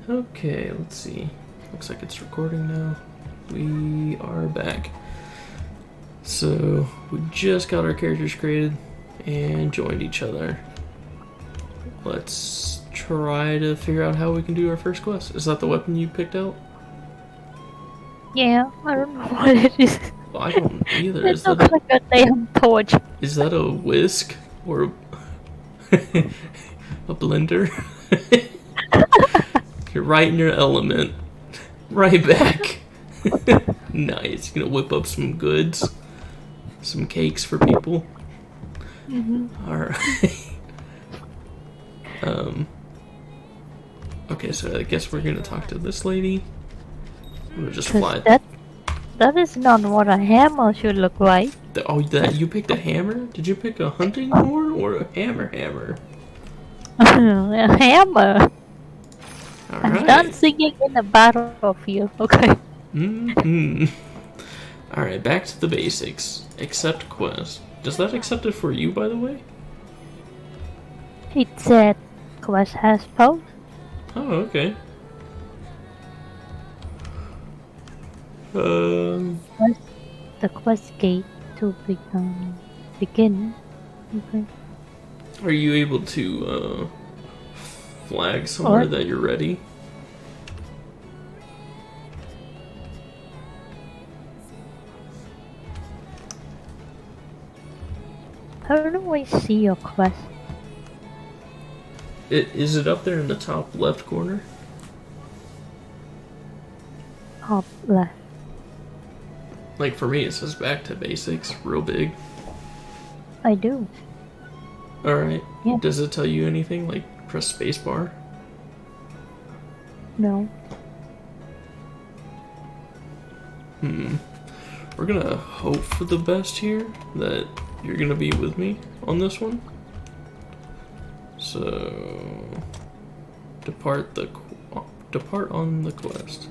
Okay, let's see. Looks like it's recording now. We are back. So, we just got our characters created and joined each other. Let's try to figure out how we can do our first quest. Is that the weapon you picked out? Yeah, I don't know what it is. Well, I don't either. It looks like a damn torch. Is that a whisk or a, a blender? You're right in your element. Right back. Nice. You're gonna whip up some goods, some cakes for people. All right. Okay, so I guess we're gonna talk to this lady. I'm gonna just fly. That is not what a hammer should look like. That you picked a hammer? Did you pick a hunting horn or a hammer? A hammer. All I'm right. done singing in the battlefield. Okay. All right, back to the basics. Accept quest. Does that accept it for you, by the way? It said quest has post. Oh, okay. The quest gate to begin. Okay. Are you able to flag somewhere that you're ready? How do I see your quest? Is it up there in the top left corner? Top left. Like for me, it says back to basics, real big. I do. Alright. Yeah. Does it tell you anything? Like press spacebar? No. We're gonna hope for the best here, that you're gonna be with me on this one. So, depart on the quest.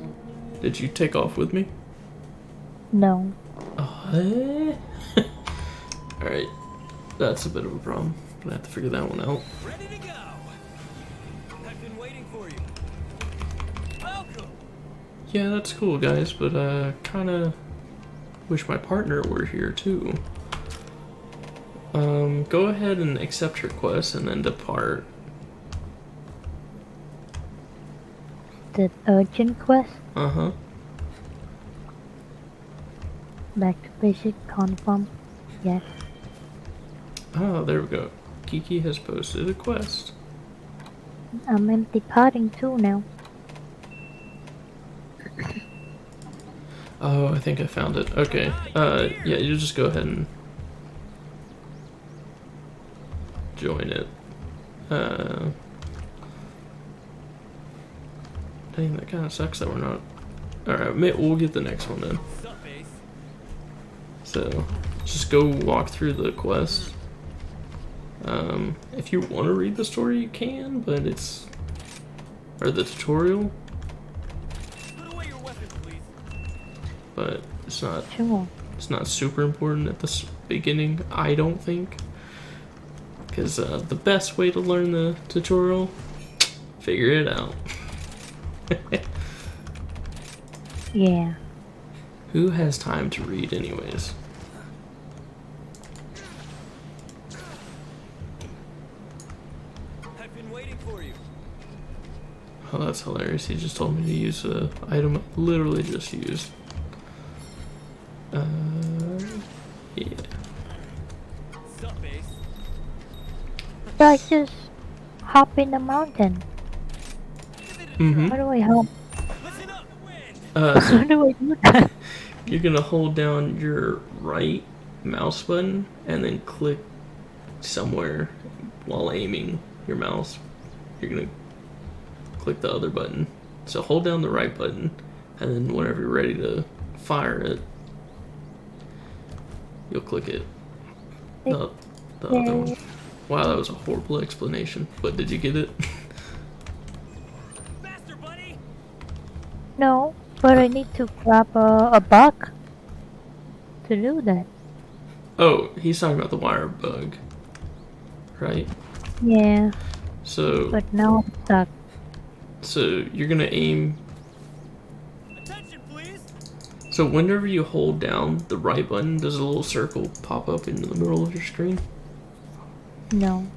Did you take off with me? No. Alright, that's a bit of a problem. Gonna have to figure that one out. Ready to go. I've been waiting for you. Welcome. Yeah, that's cool, guys, but kinda wish my partner were here too. Go ahead and accept your quest and then depart. The urgent quest? Uh-huh. Back to basic, confirm. Yes. Oh, there we go. Kiki has posted a quest. I'm departing too now. Oh, I think I found it. Okay. Yeah, you just go ahead and join it. Dang, that kind of sucks that we're not. Alright, we'll get the next one then. So, just go walk through the quest. If you want to read the story, you can, but it's. Or the tutorial. Put away your weapons, please. But it's not. Sure. It's not super important at the beginning, I don't think. Because the best way to learn the tutorial, figure it out. Yeah. Who has time to read anyways? I've been waiting for you. Oh, that's hilarious. He just told me to use an item I literally just used. Yeah. Sup, base? So I just hop in the mountain. Mm-hmm. How do I hop? Listen up, wind. So How do I do that? you're gonna hold down your right mouse button and then click somewhere while aiming your mouse. You're gonna click the other button. So hold down the right button, and then whenever you're ready to fire it, you'll click it. The other one. Wow, that was a horrible explanation. But did you get it? Faster, buddy. No, but I need to grab a bug to do that. Oh, he's talking about the wire bug, right? Yeah, So but now I'm stuck. So you're gonna aim. Attention, please. So whenever you hold down the right button, does a little circle pop up in the middle of your screen? No.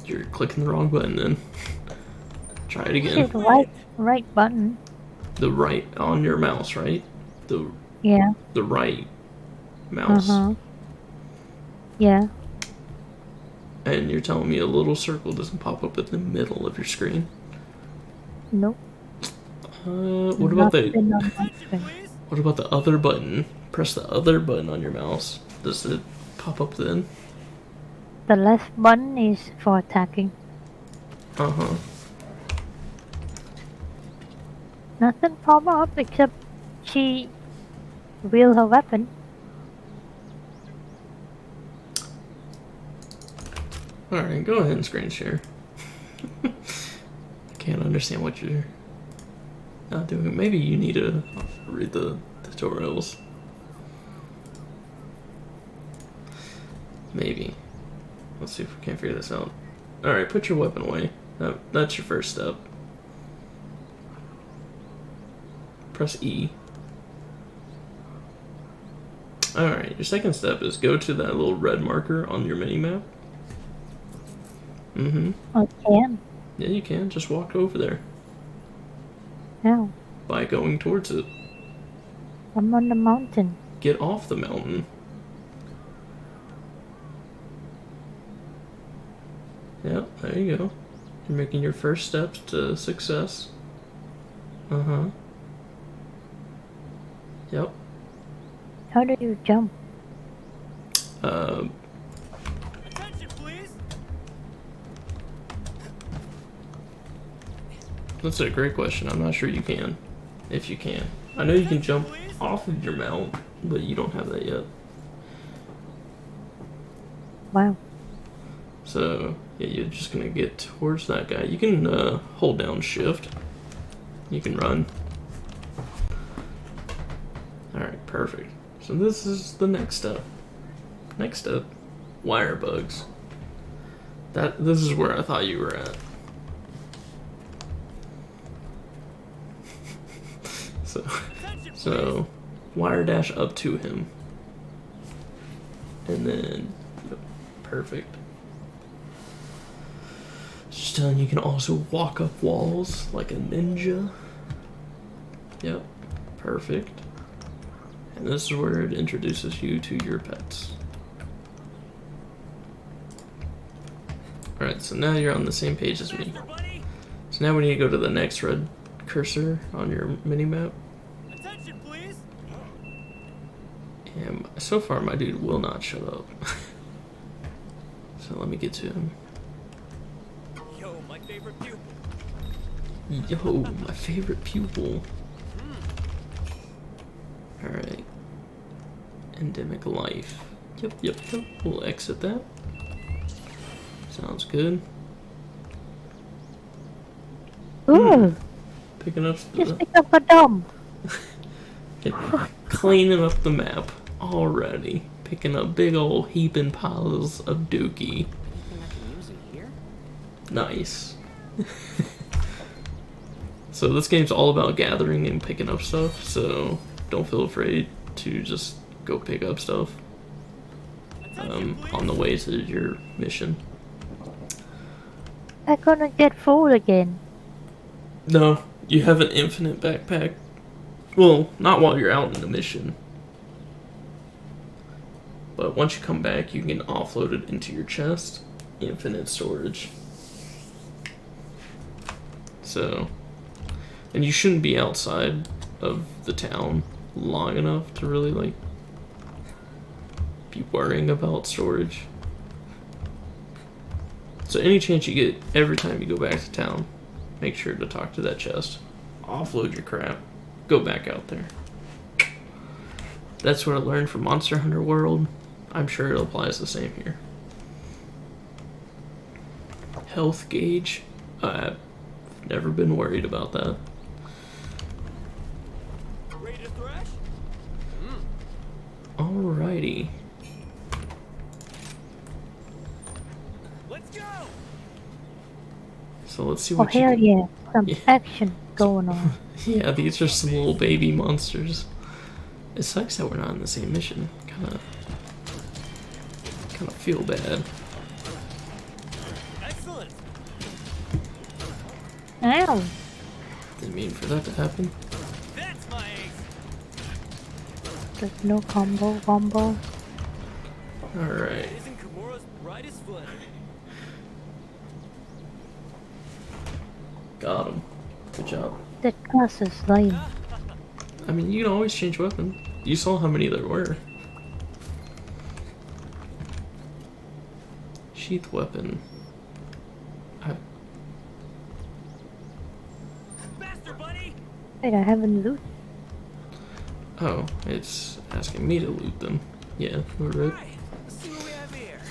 You're clicking the wrong button then. Try it See again. the right button. The right on your mouse, right? Yeah. The right mouse. Yeah. And you're telling me a little circle doesn't pop up in the middle of your screen? Nope. What about the Nothing on my Attention, screen. please. what about the other button? Press the other button on your mouse. Does it pop up then? The left button is for attacking. Uh-huh. Nothing pop up except she wheel her weapon. Alright, go ahead and screen share. I can't understand what you're not doing. Maybe you need to read the tutorials. Maybe. Let's see if we can't figure this out. Alright, put your weapon away. That's your first step. Press E. Alright, your second step is go to that little red marker on your mini-map. Mm-hmm. I can. Yeah, you can. Just walk over there No. by going towards it. I'm on the mountain. Get off the mountain. Yep, there you go. You're making your first steps to success. Uh-huh. Yep. How do you jump? Attention, please. That's a great question. I'm not sure you can. If you can. I know you can jump off of your mount, but you don't have that yet. Wow. So, yeah, you're just gonna get towards that guy. You can hold down shift. You can run. Alright, perfect. So this is the next step. Next step, wire bugs. This is where I thought you were at. So wire dash up to him. And then perfect. Just telling you can also walk up walls like a ninja. Yep, perfect. And this is where it introduces you to your pets. Alright, so now you're on the same page as me. Faster, buddy. So now we need to go to the next red cursor on your mini-map. Attention, please. And so far my dude will not shut up. So let me get to him. Yo, my favorite pupil. Yo, my favorite pupil. Alright. Endemic life. Yep. We'll exit that. Sounds good. Ooh, Picking up just pick up a dumb. cleaning up the map already. Picking up big old heaping piles of dookie. Anything I can use in here? Nice. So this game's all about gathering and picking up stuff, so don't feel afraid to just go pick up stuff on the way to your mission. I'm gonna get full again. No, you have an infinite backpack. Well, not while you're out in the mission. But once you come back, you can offload it into your chest. Infinite storage. So, and you shouldn't be outside of the town long enough to really, like, be worrying about storage. So any chance you get, every time you go back to town, make sure to talk to that chest. Offload your crap. Go back out there. That's what I learned from Monster Hunter World. I'm sure it applies the same here. Health gauge. I've never been worried about that. Ready to thrash? Alrighty. Let's go. So So let's see Oh what you hell can... yeah, some Yeah. action going on. Yeah, these are some little baby monsters. It sucks that we're not in the same mission. Kinda feel bad. Excellent. Ow! Didn't mean for that to happen. That's my ace. There's no combo. Alright. Isn't Kimura's brightest flame. Got him. Good job. That class is lame. I mean, you can always change weapon. You saw how many there were. Sheath weapon. Faster, buddy. Wait, I haven't loot. Oh, it's asking me to loot them. Yeah, we're right. Alright, let's see what we have here.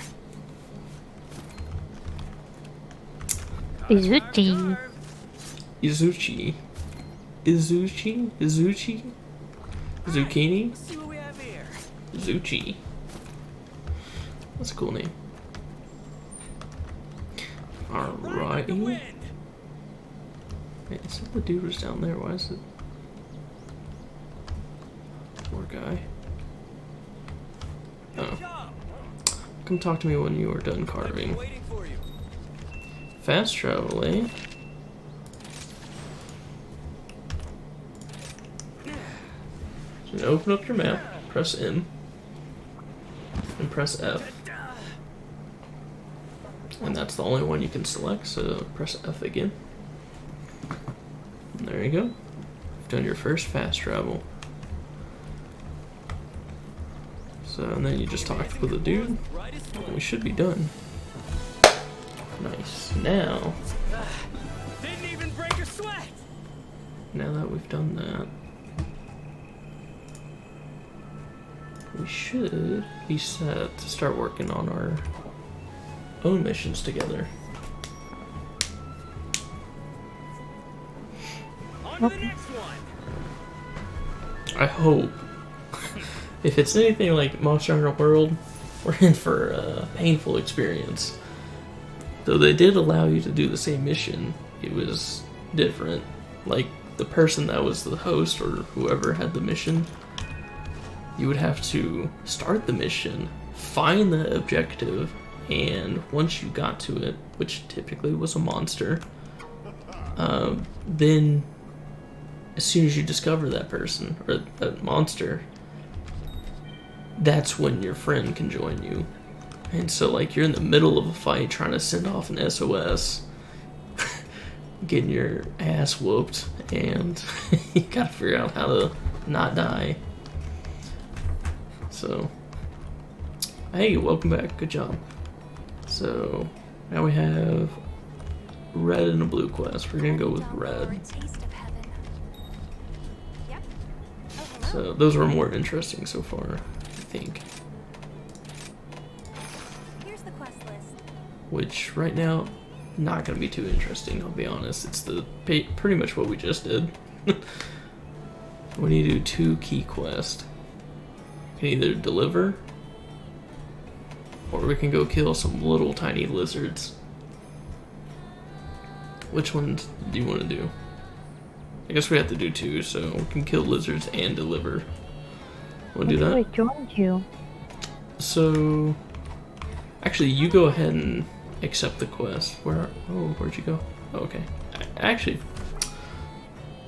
Izuchi. Izuchi. Zucchini? Let's see what we have here. Zuchi. That's a cool name. Ride the Alrighty. wind. Wait, it said the dude was down there. Why is it? Poor guy. Good Oh. job. Come talk to me when you are done I've been carving. waiting for you. Fast travel, eh? So open up your map, press M, and press F. And that's the only one you can select, so press F again. And there you go. You've done your first fast travel. So, and then you just talk with the dude, Brightest and flame. we should be done. Nice. Now Didn't even break a sweat. that we've done that, we should be set to start working on our own missions together. On to the next one. I hope. If it's anything like Monster Hunter World, we're in for a painful experience. Though they did allow you to do the same mission, it was different. Like, the person that was the host or whoever had the mission, you would have to start the mission, find the objective, and once you got to it, which typically was a monster, then as soon as you discover that person or that monster, that's when your friend can join you. And so, like, you're in the middle of a fight trying to send off an SOS, getting your ass whooped, and you gotta figure out how to not die. So, hey, welcome back. Good job. So, now we have red and a blue quest. We're gonna go with red. So, those were more interesting so far, I think. Here's the quest list. Which, right now, not gonna be too interesting, I'll be honest. It's pretty much what we just did. We need to do 2 key quests. We can either deliver, or we can go kill some little tiny lizards. Which ones do you want to do? I guess we have to do 2, so we can kill lizards and deliver. Want to do I that? joined you. So, actually, you go ahead and accept the quest. Where'd you go? Oh, okay. Actually,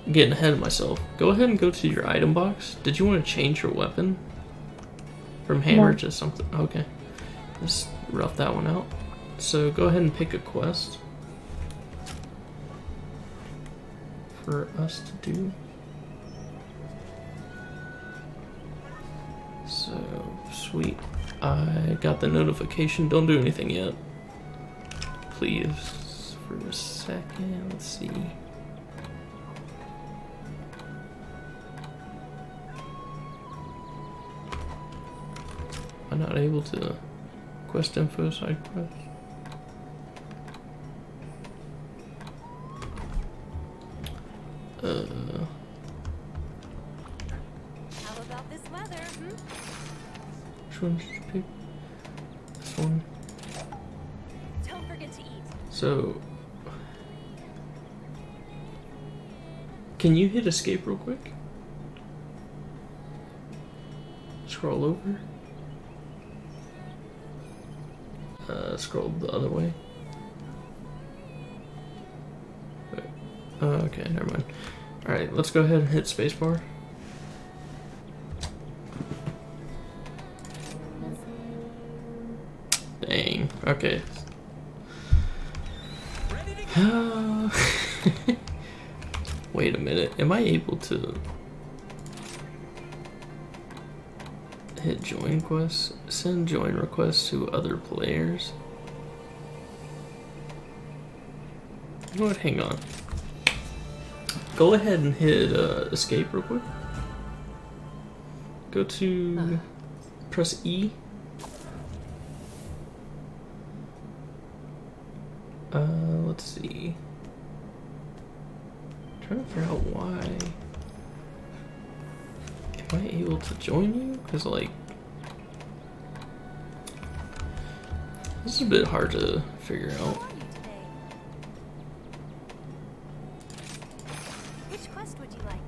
I'm getting ahead of myself. Go ahead and go to your item box. Did you want to change your weapon? From hammer No. to something? Okay. Just rough that one out. So go ahead and pick a quest for us to do. So, sweet. I got the notification. Don't do anything yet. Please, for a second. Let's see. I'm not able to quest info side quest. How about this weather? Which one did you pick? This one. Don't forget to eat. So, Can you hit escape real quick? Scroll over. Scroll the other way. Wait. Okay, never mind. Alright, let's go ahead and hit spacebar. Dang. Okay. Ready to go. Wait a minute. Am I able to hit join quest? Send join requests to other players? You know what? Hang on. Go ahead and hit escape real quick. Go to press E. Let's see. Trying to figure out why. Am I able to join you? Because, like, this is a bit hard to figure out. How are you today? Which quest would you like?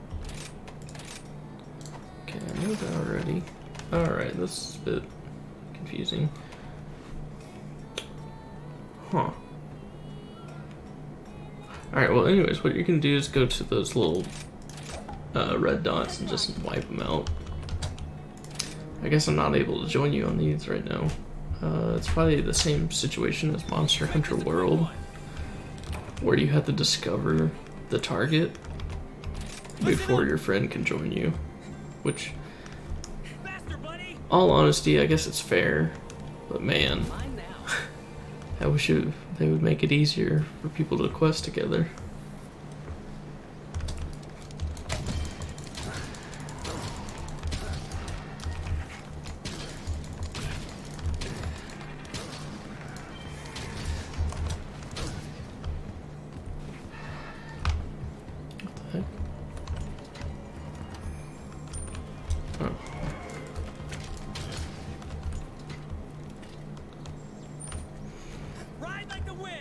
Okay, I know that already. Alright, this is a bit confusing. Huh. Alright, well anyways, what you can do is go to those little red dots and just wipe them out. I guess I'm not able to join you on these right now. It's probably the same situation as Monster Hunter World, where you have to discover the target before your friend can join you. Which, Faster, buddy. all honesty, I guess it's fair, but man, Mine now. I wish they would make it easier for people to quest together. What the heck? Oh. Ride like the wind.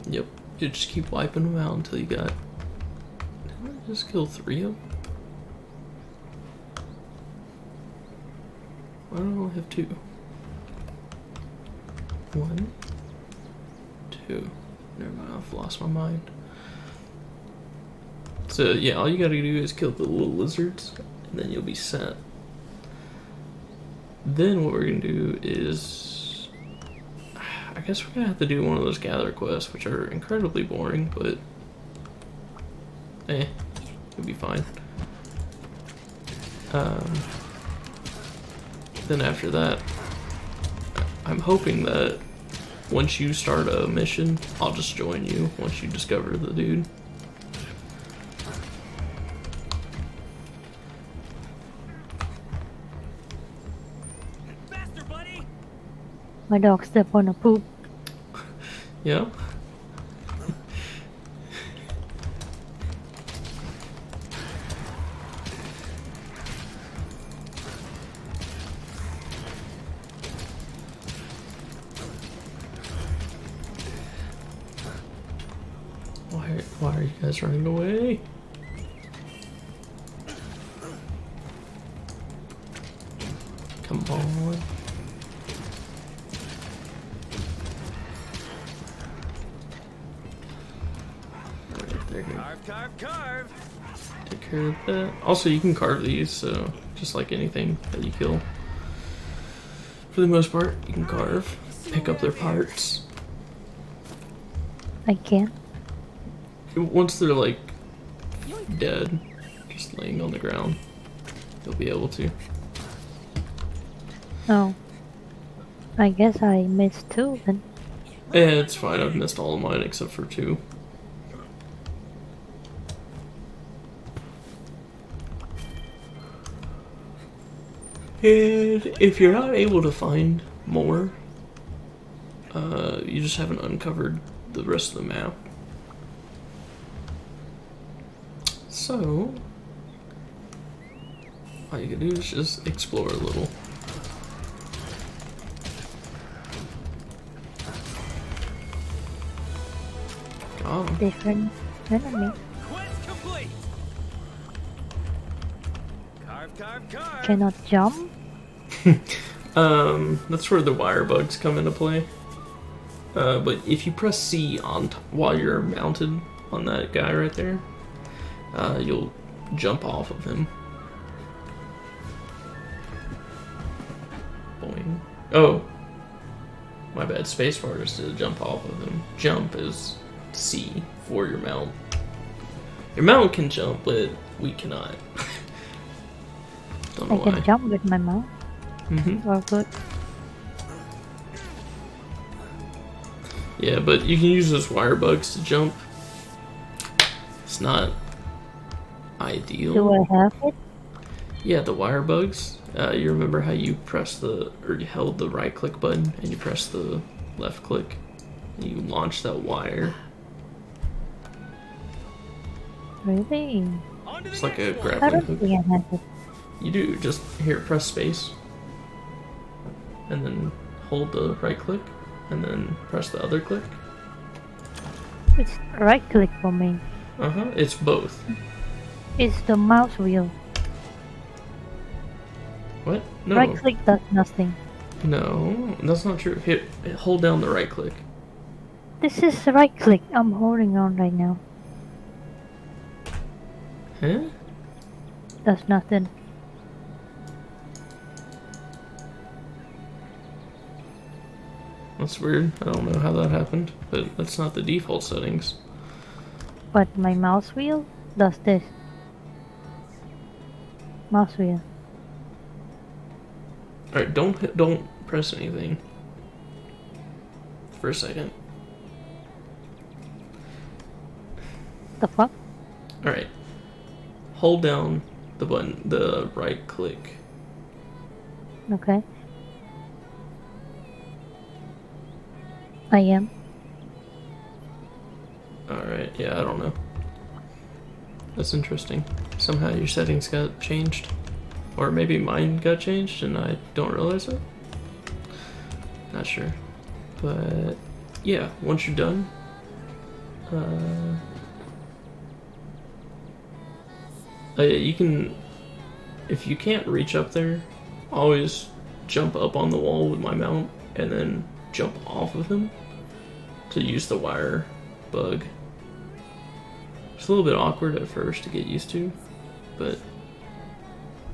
Yep, you just keep wiping them out until you got. Did I just kill 3 of them? Why do I only have 2? 1, 2. Never mind, I've lost my mind. So yeah, all you gotta do is kill the little lizards, and then you'll be set. Then what we're gonna do is, I guess we're gonna have to do one of those gather quests, which are incredibly boring, but it'll be fine. Then after that, I'm hoping that once you start a mission, I'll just join you once you discover the dude. Faster, buddy. My dog stepped on a poop. Yeah? Why are you guys running away? Come on. Right, there you go. Carve, carve, carve. Take care of that. Also, you can carve these, so just like anything that you kill. For the most part, you can carve, pick up their parts. I can't. Once they're like dead, just laying on the ground, you'll be able to. Oh. I guess I missed 2 then. It's fine, I've missed all of mine except for 2. And if you're not able to find more, you just haven't uncovered the rest of the map. So, all you can do is just explore a little. Oh, Different enemy. Quest complete. Carve, carve, carve. Cannot jump? That's where the wire bugs come into play. But if you press C while you're mounted on that guy right there, you'll jump off of him. Boing. Oh, my bad. Spacebar is to jump off of him. Jump is C for your mount. Your mount can jump, but we cannot. Don't know I can why. jump with my mouth. Mm-hmm. Or good. Yeah, but you can use those wire bugs to jump. It's not ideal. Do I have it? Yeah, the wire bugs. You remember how you you held the right click button and you press the left click and you launch that wire. Really? On to the It's like a next one. I grappling don't hook. think I have it. You do, just here, press space. And then hold the right click and then press the other click. It's right click for me. Uh-huh, it's both. It's the mouse wheel. What? No. Right click does nothing. No, that's not true. Hold down the right click. This is the right click I'm holding on right now. Huh? Does nothing. That's weird. I don't know how that happened, but that's not the default settings. But my mouse wheel does this. Mouse wheel. Alright, don't press anything. For a second. The fuck? Alright. Hold down the button, the right click. Okay. I am. Alright, yeah, I don't know. That's interesting. Somehow your settings got changed. Or maybe mine got changed and I don't realize it. Not sure. But yeah, once you're done, you can, if you can't reach up there, always jump up on the wall with my mount and then jump off of him to use the wire bug. It's a little bit awkward at first to get used to, but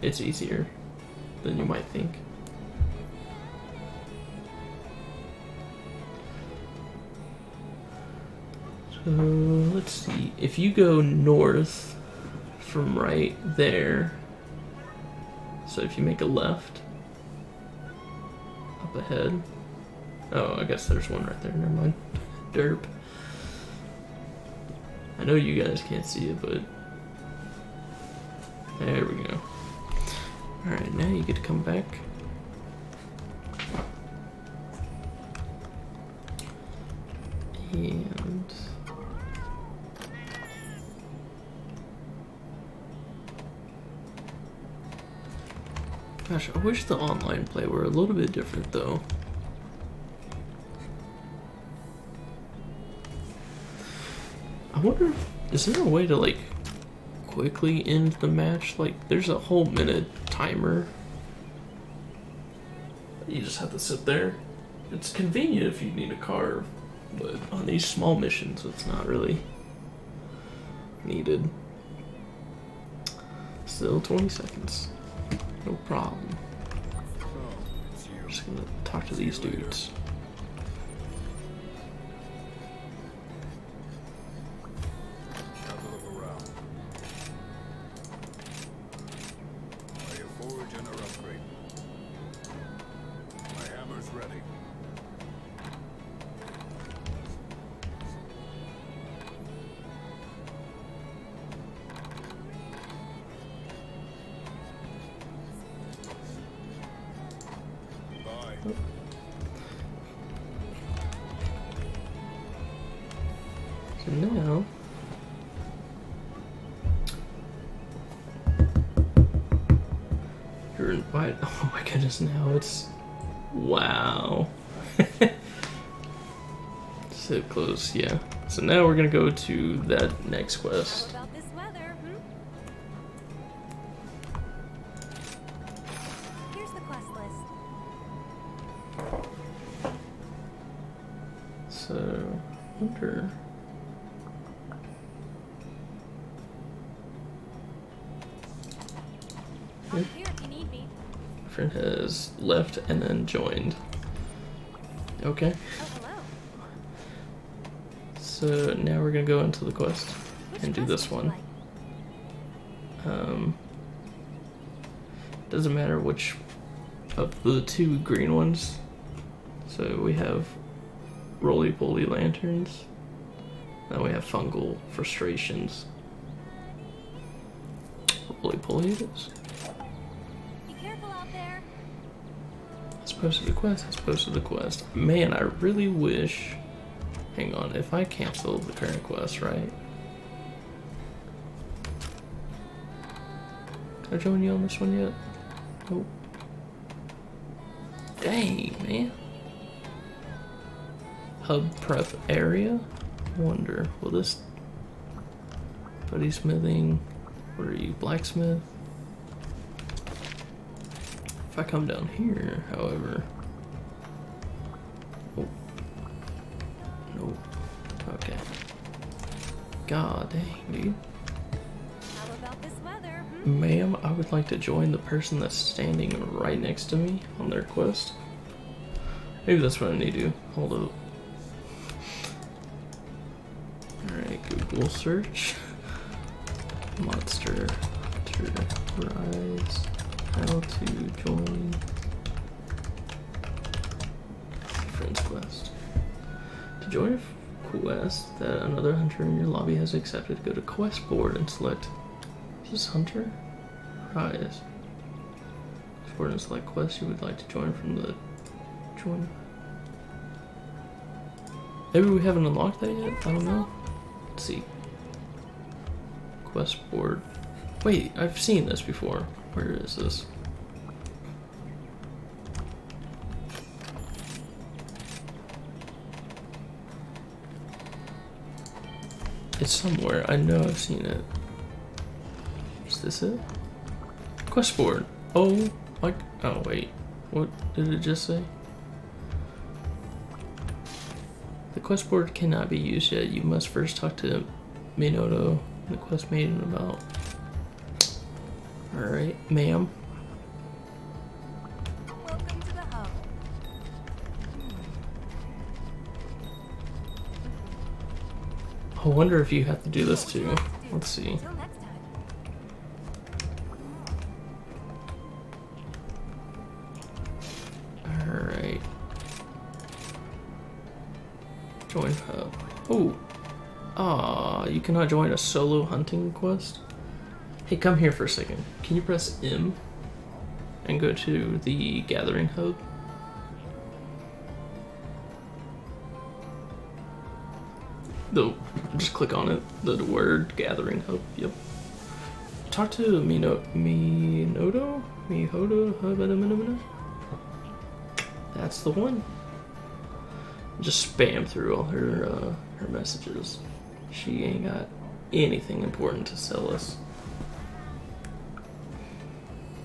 it's easier than you might think. So let's see. If you go north from right there, so if you make a left up ahead. Oh, I guess there's one right there. Never mind. Derp. I know you guys can't see it, but there we go. Alright, now you get to come back. And gosh, I wish the online play were a little bit different though. I wonder, is there a way to like quickly end the match? Like, there's a whole minute timer. You just have to sit there. It's convenient if you need a car, but on these small missions, it's not really needed. Still 20 seconds. No problem. I'm just gonna talk to these dudes. Have a look around. Are you forge and or upgrade? My hammer's ready. Bye. So now, you're invited. Oh my goodness! Now it's wow. So close, yeah. So now we're gonna go to that next How quest. about this weather, hmm? Here's the quest list. So, wonder. I'm here if you need me. My friend has left and then joined. Okay. Oh, hello. So now we're gonna go into the quest Which and do quest this would one. you like? Doesn't matter which of the two green ones. So we have roly-poly lanterns. Then we have fungal frustrations. Roly-poly it is. Be careful out there. As opposed to the quest, as opposed to the quest. Man, I really wish... Hang on, if I cancel the current quest, right? Can I join you on this one yet? Nope. Dang, man. Hub prep area? Wonder, will this... Buddy smithing. What are you, blacksmith? If I come down here, however... Oh. Nope. Okay. God dang, dude. How about this weather, hmm? Ma'am, I would like to join the person that's standing right next to me on their quest. Maybe that's what I need to do. Hold up. Alright, Google search. Monster Hunter Rise. How to join friend's quest. To join a quest that another hunter in your lobby has accepted, go to quest board and select. Is this Hunter Rise? Quest board and select quest you would like to join from the join. Maybe we haven't unlocked that yet? I don't know. Let's see. Quest board. Wait, I've seen this before. Where is this? It's somewhere. I know I've seen it. Is this it? Quest board. Oh, like. Oh, wait. What did it just say? The quest board cannot be used yet. You must first talk to Minoto, the quest maiden, about. Alright, ma'am. Welcome to the hub. I wonder if you have to do this too. Let's see. Until next time. Alright. Join hub. Oh. Ah, you cannot join a solo hunting quest? Hey, come here for a second. Can you press M and go to the gathering hub? No, just click on it. The word gathering hub. Yep. Talk to Minoto? Mihoto? That's the one. Just spam through all her messages. She ain't got anything important to sell us.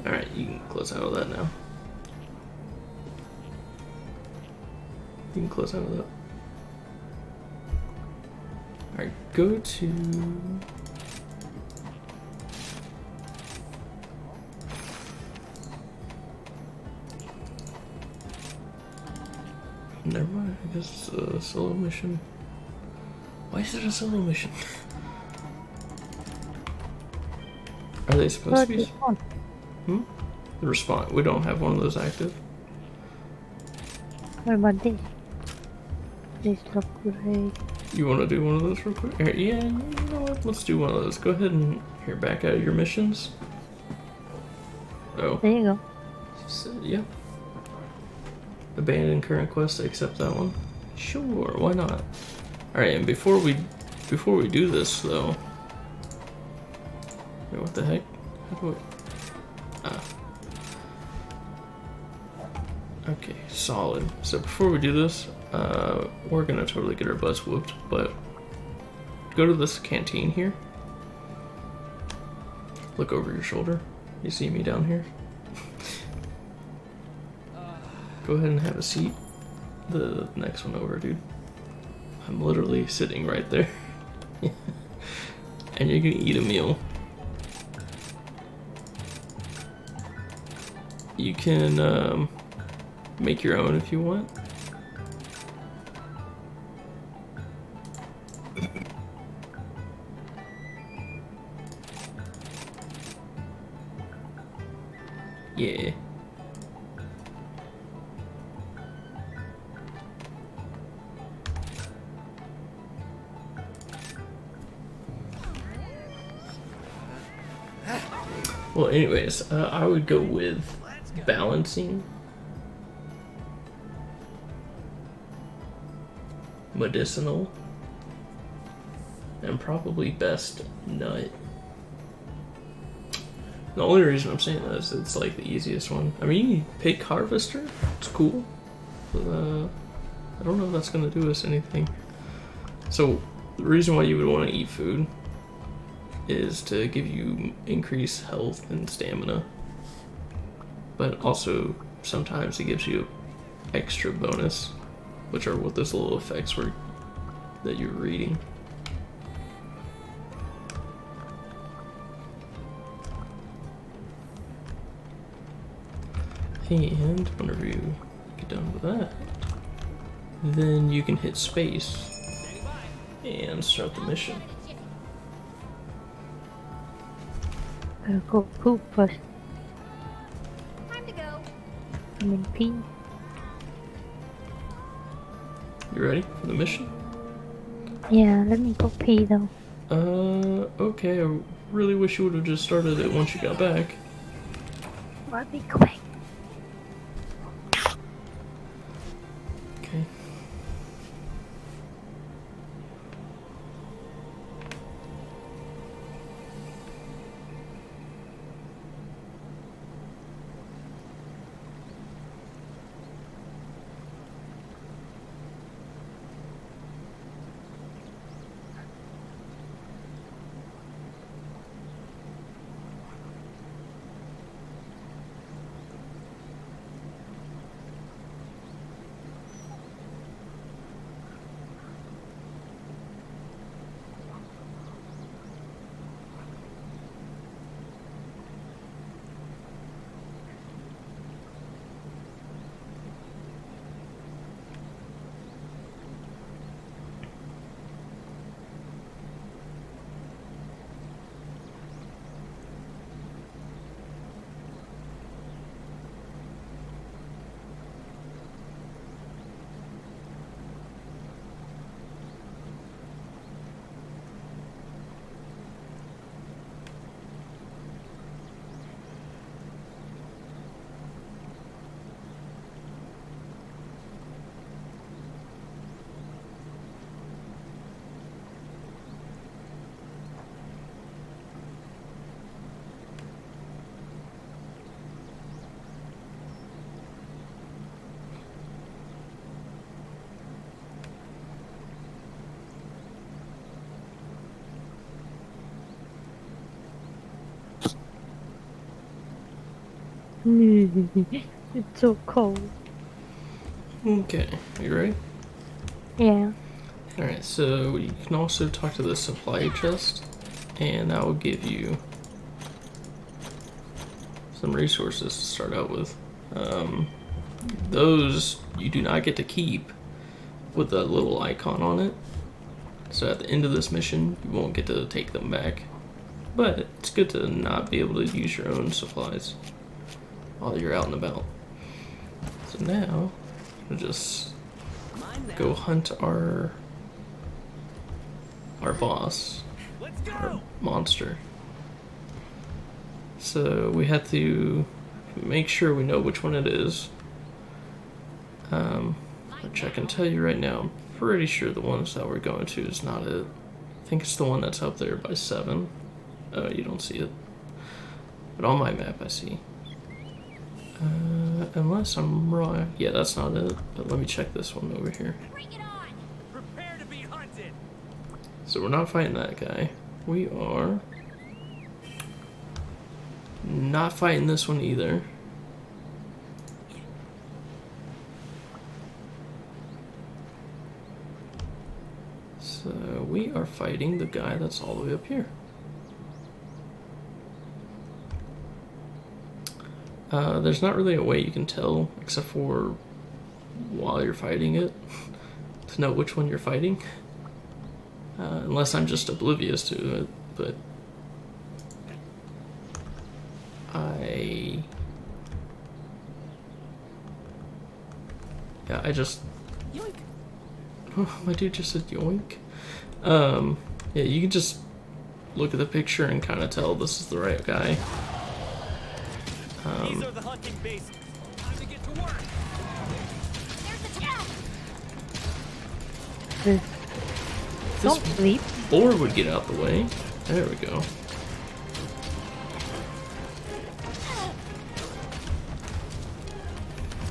Alright, you can close out of that now. You can close out of that. Alright, go to... Never mind, I guess it's a solo mission. Why is it a solo mission? Are they supposed to be? Hmm? The response. We don't have one of those active. What about this? This look great. You want to do one of those real quick? Here, yeah, you know what? Let's do one of those. Go ahead and here, back out of your missions. Oh, There you go. so, yeah. Abandon current quest. Accept that one. Sure, why not? All right, and before we do this though, wait, what the heck? How do I? Okay, solid. So before we do this, we're gonna totally get our butts whooped, but go to this canteen here. look over your shoulder. You see me down here? Go ahead and have a seat. The next one over, dude. I'm literally sitting right there. And you're gonna eat a meal. You can make your own if you want. Yeah. Well, anyways, I would go with balancing, medicinal, and probably best nut. The only reason I'm saying that is it's like the easiest one. I mean, pig harvester, it's cool, but I don't know if that's gonna do us anything. So the reason why you would want to eat food is to give you increased health and stamina, but also sometimes it gives you extra bonus, which are what those little effects were that you're reading. And whenever you get done with that, then you can hit space and start the mission. Gotta go poop first. Time to go. I mean pee. You ready for the mission? Yeah, let me go pee though. Okay, I really wish you would have just started it once you got back. Let me quick. Okay. It's so cold. Okay, you ready? Yeah. Alright, so you can also talk to the supply chest, and that will give you some resources to start out with. Those you do not get to keep with that little icon on it. So at the end of this mission, you won't get to take them back. But it's good to not be able to use your own supplies while you're out and about. So now, we'll just go hunt our boss, Let's go. our monster. So we have to make sure we know which one it is. Which I can tell you right now, I'm pretty sure the ones that we're going to is not it. I think it's the one that's up there by 7. Oh, you don't see it. But on my map I see. Unless I'm wrong. Yeah, that's not it. But let me check this one over here. Bring it on. Prepare to be hunted. So we're not fighting that guy. We are not fighting this one either. So we are fighting the guy that's all the way up here. There's not really a way you can tell, except for while you're fighting it, to know which one you're fighting. Unless I'm just oblivious to it, but I just... Yoink. Oh, my dude just said yoink. Yeah, you can just look at the picture and kind of tell this is the right guy. These are the hunting bases. Time to get to work. There's the trap. This, don't sleep. Boar would get out the way. There we go.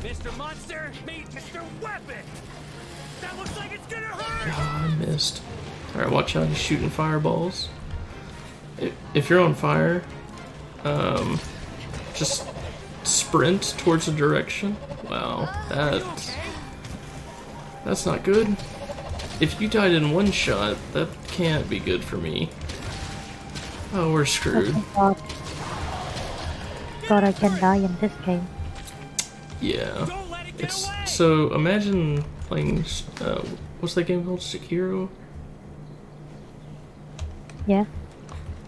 Mr. Monster, meet Mr. Weapon. That looks like it's gonna hurt. Ah, I missed. Alright, watch out, he's shooting fireballs. If you're on fire, just sprint towards a direction. Wow, that's not good. If you died in one shot, that can't be good for me. Oh, we're screwed. God. God, I can die in this game. Yeah. Don't let it get It's away. so imagine playing what's that game called? Sekiro? Yeah.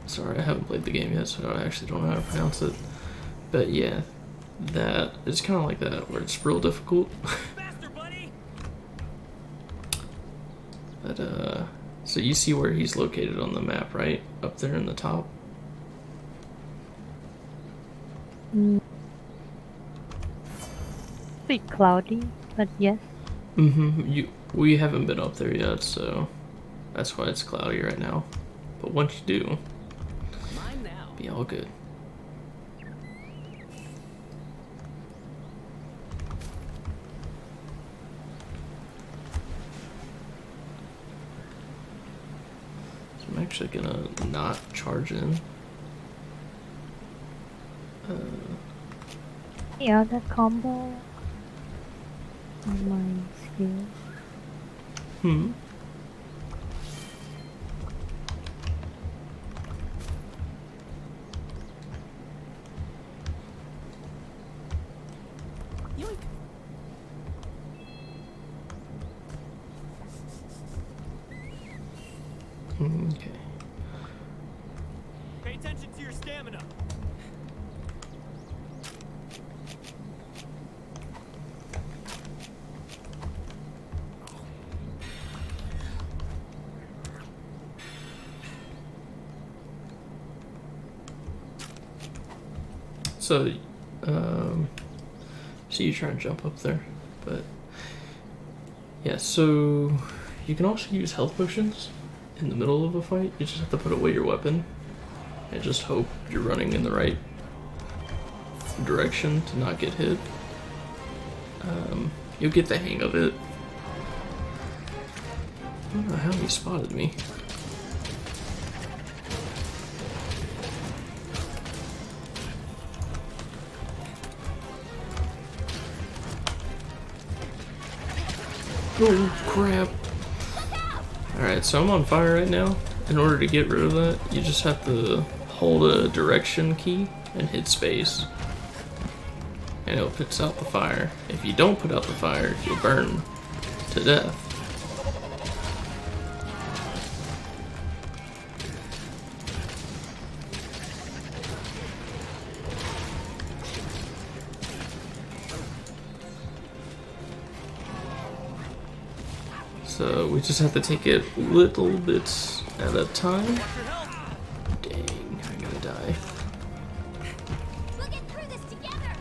Sorry, I haven't played the game yet, so I actually don't know how to pronounce it. But yeah, that it's kind of like that, where it's real difficult. Faster, buddy. But so you see where he's located on the map, right? Up there in the top. Bit cloudy, but yes. We haven't been up there yet, so that's why it's cloudy right now. But once you do, Mine now. be all good. So I'm actually gonna not charge in. Yeah, that combo. My skill. Yoink. Okay. Pay attention to your stamina. So, see you trying to jump up there, but yeah. So you can also use health potions in the middle of a fight. You just have to put away your weapon and just hope you're running in the right direction to not get hit. You'll get the hang of it. I don't know how he spotted me. Oh crap. Alright, so I'm on fire right now. In order to get rid of that, you just have to hold a direction key and hit space. And it'll put out the fire. If you don't put out the fire, you'll burn to death. So we just have to take it little bits at a time. Dang, I'm gonna die. We'll get through this together.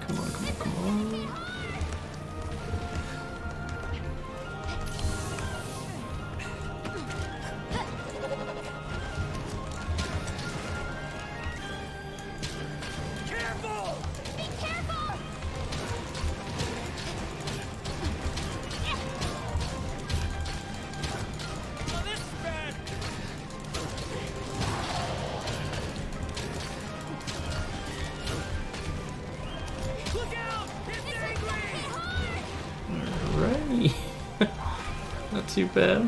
Come on, come on, come on. Careful! Be careful. Oh, this is bad. Not too bad.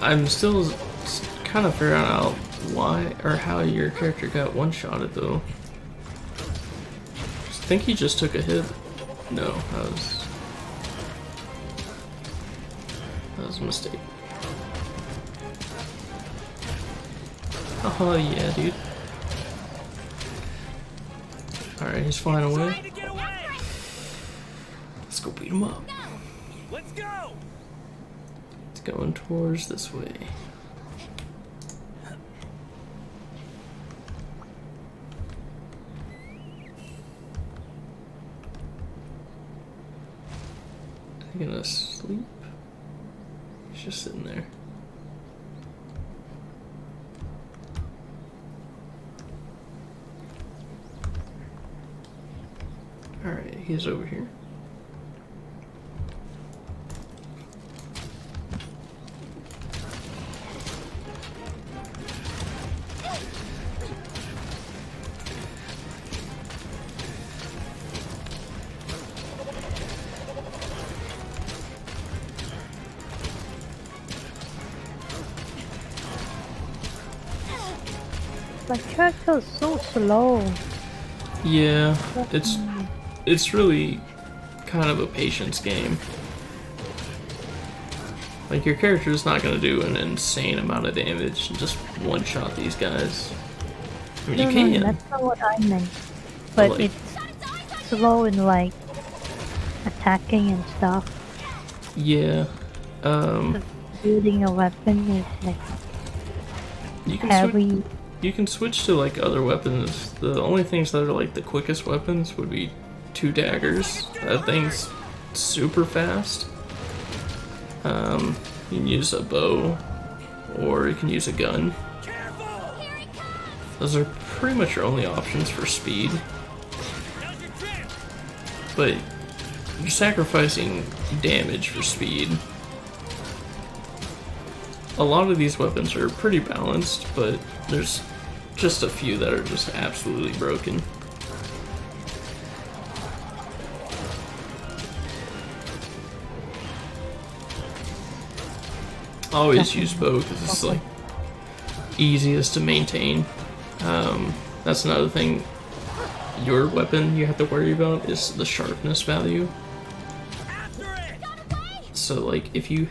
I'm still kind of figuring out why or how your character got one-shotted though. I think he just took a hit. No, that was a mistake. Oh yeah, dude. Alright, he's flying away. Trying to get away. Let's go beat him up. Let's go. It's going towards this way. Is he gonna sleep? He's just sitting there. Alright, he's over here. My character is so slow. Yeah, it's really kind of a patience game. Like your character's not gonna do an insane amount of damage and just one-shot these guys. I mean, No, you can. no, that's not what I meant. But like- it's slow in like attacking and stuff. Yeah. Building a weapon is like You can switch. heavy. You can switch to like other weapons. The only things that are like the quickest weapons would be 2 daggers. That thing's super fast. You can use a bow, or you can use a gun. Careful. Here it comes! Those are pretty much your only options for speed. Now's your chance. But you're sacrificing damage for speed. A lot of these weapons are pretty balanced, but there's just a few that are just absolutely broken. I always use bow because it's like easiest to maintain. That's another thing. Your weapon you have to worry about is the sharpness value. After it. So like if you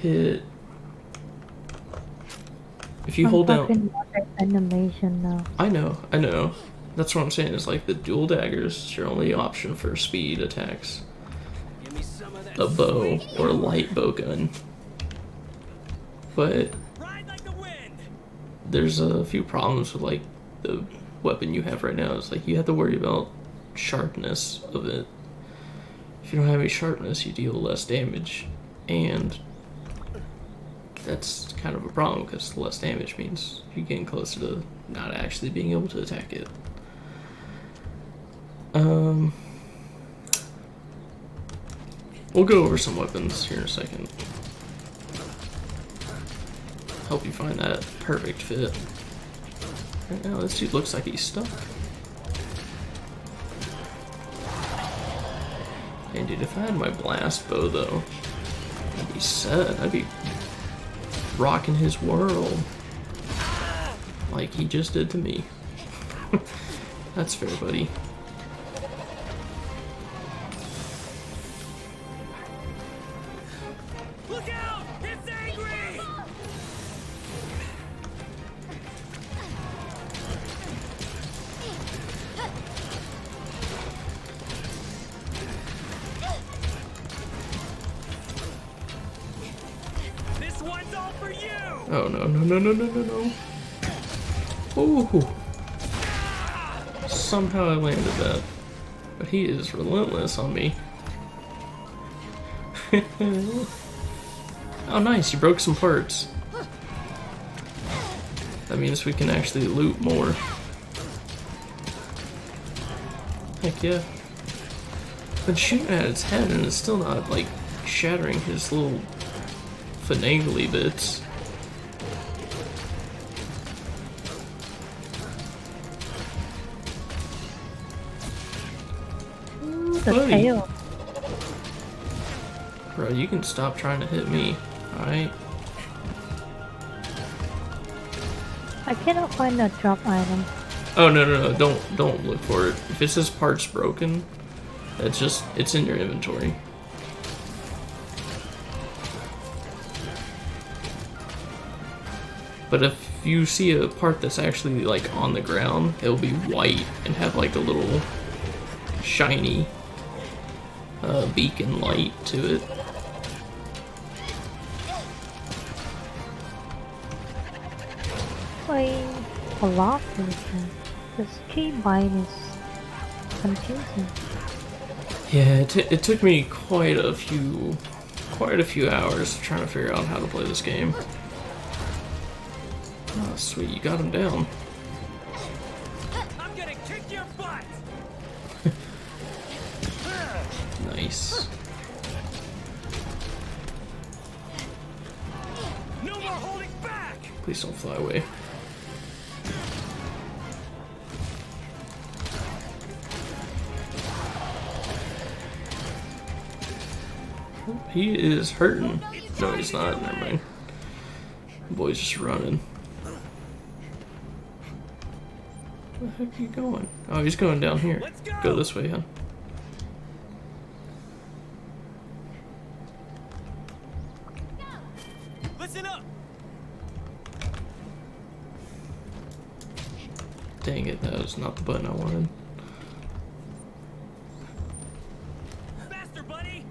hold down, talking about the animation now. I know. That's what I'm saying. Is like the dual daggers is your only option for speed attacks. Give me some of that. A bow or a light bow gun. But Ride like the wind. there's a few problems with like the weapon you have right now. It's like you have to worry about sharpness of it. If you don't have any sharpness, you deal less damage, and that's kind of a problem because less damage means you're getting closer to not actually being able to attack it. We'll go over some weapons here in a second. Help you find that perfect fit. Right now, this dude looks like he's stuck. And dude, if I had my blast bow though, I'd be set. I'd be rocking his world. Like he just did to me. That's fair, buddy. Look out! It's angry. This one's all for you. Oh no. Ooh. Somehow I landed that. But he is relentless on me. Oh nice, you broke some parts. That means we can actually loot more. Heck yeah. Been shooting at its head and it's still not like shattering his little finagly bits. The Buddy. tail. Bro, you can stop trying to hit me, alright? I cannot find a drop item. Oh, no, don't look for it. If it says parts broken, it's in your inventory. But if you see a part that's actually like on the ground, it'll be white and have like a little shiny beacon light to it. Wait, a lot of them. This keybind is confusing. Yeah, it took me quite a few hours trying to figure out how to play this game. Oh, sweet, you got him down. I'm gonna kick your butt! Nice. No more holding back! Please don't fly away. He is hurting. No, he's not. Never mind. Boy's just running. Where the heck are you going? Oh, he's going down here. Let's go. Go this way, huh? Listen up! Dang it, that was not the button I wanted. Faster, buddy!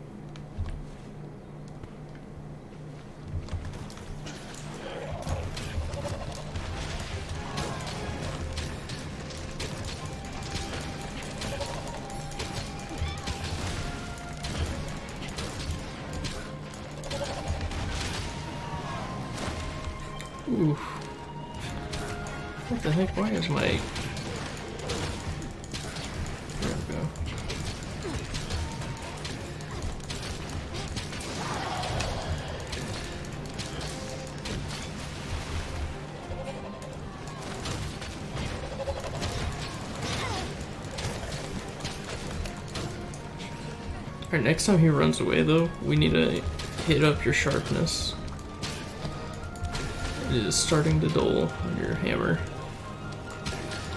Oof. What the heck? Why is my... There we go. Alright, next time he runs away though, we need to hit up your sharpness. It is starting to dull on your hammer.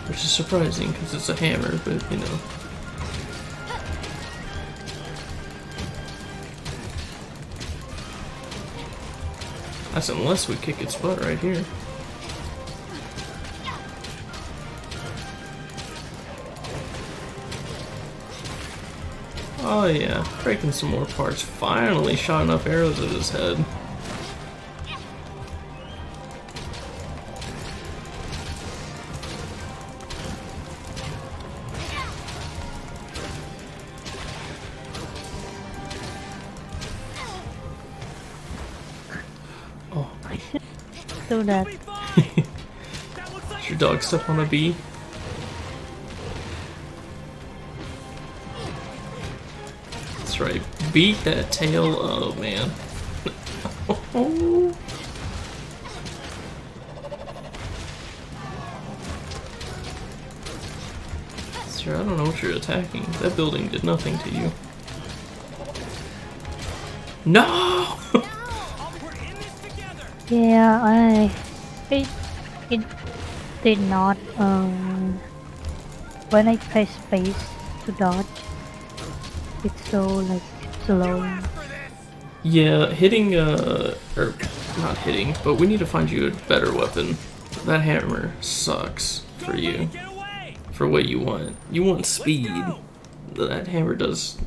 Which is surprising because it's a hammer, but you know. That's unless we kick its butt right here. Oh yeah, breaking some more parts. Finally shot enough arrows at his head. Oh, Do that. Be fine! That looks like did your dog step on a bee? That's right. Beat that tail. Oh man. Sir, I don't know what you're attacking. That building did nothing to you. No! we're in this together! Yeah, it did not when I press space to dodge, it's so like slow. For this! Yeah, hitting, or not hitting, but we need to find you a better weapon. That hammer sucks for you. Get away! For what you want. You want speed. go. That hammer does.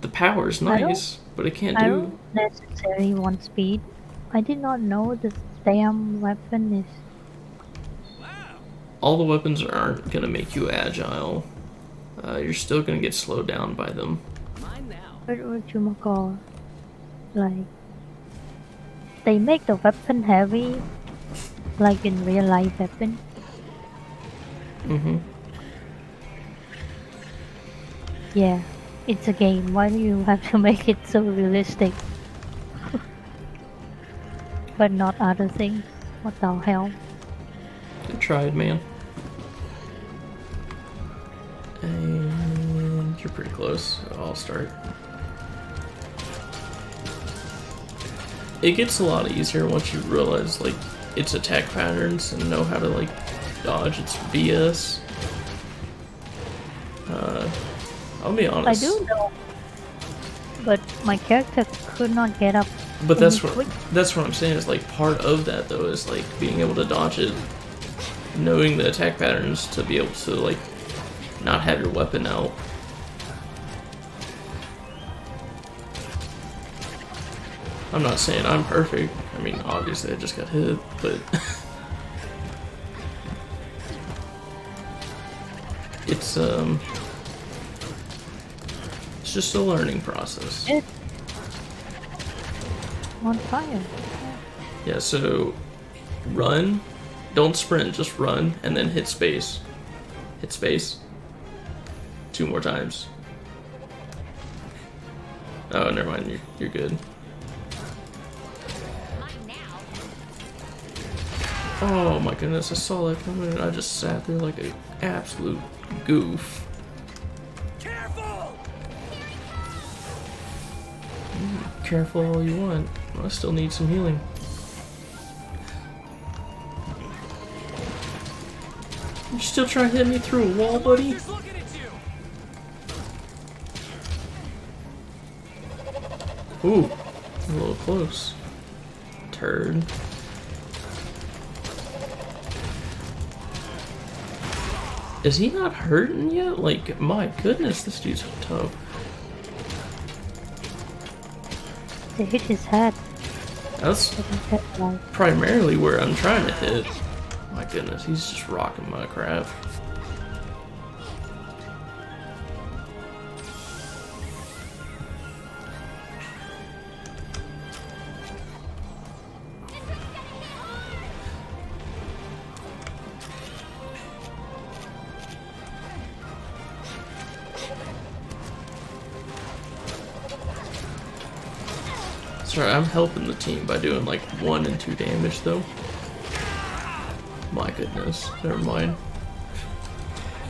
The power's I don't- nice, but it can't I do. don't necessarily want speed. I did not know this damn weapon is. Wow! All the weapons aren't gonna make you agile. You're still gonna get slowed down by them. Mine now. What you call? Like they make the weapon heavy, like in real life weapon. Mm-hmm. Yeah, it's a game. Why do you have to make it so realistic? But not other things. What the hell? Good tried, man. And you're pretty close. I'll start. it gets a lot easier once you realize like its attack patterns and know how to like dodge its BS. I'll be I honest. do know, but my character could not get up. But that's any what quick. that's what I'm saying is like part of that though is like being able to dodge it, knowing the attack patterns to be able to like not have your weapon out. I'm not saying I'm perfect. I mean, obviously I just got hit, but it's just a learning process. It's on fire. Yeah, so run, don't sprint, just run, and then hit space. Hit space. 2 more times. Oh, never mind, you're good. Mine now. Oh my goodness, I saw that coming and I just sat there like an absolute goof. Careful! Careful all you want. I still need some healing. You still trying to hit me through a wall, buddy? Just looking at you! Ooh, a little close. Turd. Is he not hurting yet? Like, my goodness, this dude's tough. They hit his head. That's Hit his head like primarily where I'm trying to hit. My goodness, he's just rocking my crap. Sorry, I'm helping the team by doing like 1 and 2 damage though. My goodness, never mind.